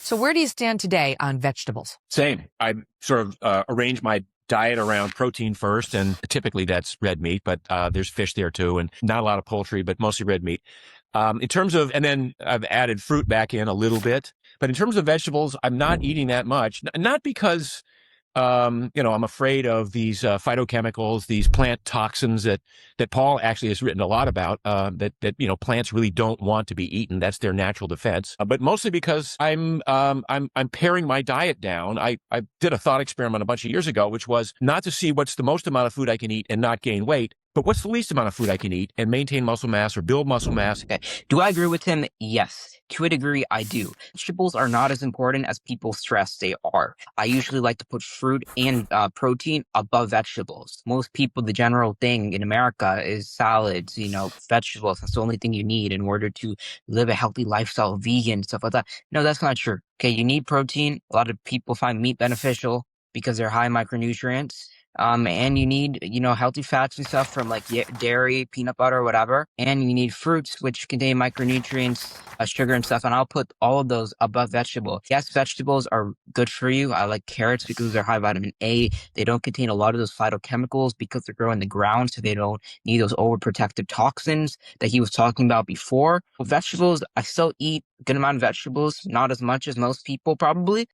So where do you stand today on vegetables? Same. I sort of arrange my diet around protein first, and typically that's red meat, but there's fish there too, and not a lot of poultry, but mostly red meat. In terms of, and then I've added fruit back in a little bit, but in terms of vegetables, I'm not eating that much. Not because I'm afraid of these phytochemicals, these plant toxins that Paul actually has written a lot about. That plants really don't want to be eaten. That's their natural defense. But mostly because I'm paring my diet down. I did a thought experiment a bunch of years ago, which was not to see what's the most amount of food I can eat and not gain weight, but what's the least amount of food I can eat and maintain muscle mass or build muscle mass. Okay. Do I agree with him? Yes. To a degree, I do. Vegetables are not as important as people stress they are. I usually like to put fruit and protein above vegetables. Most people, the general thing in America is salads, vegetables. That's the only thing you need in order to live a healthy lifestyle, vegan, stuff like that. No, that's not true. Okay, you need protein. A lot of people find meat beneficial because they're high in micronutrients. And you need, healthy fats and stuff from like dairy, peanut butter, whatever. And you need fruits, which contain micronutrients, sugar and stuff. And I'll put all of those above vegetable. Yes, vegetables are good for you. I like carrots because they're high vitamin A. They don't contain a lot of those phytochemicals because they grow in the ground. So they don't need those overprotective toxins that he was talking about before. With vegetables, I still eat a good amount of vegetables, not as much as most people probably.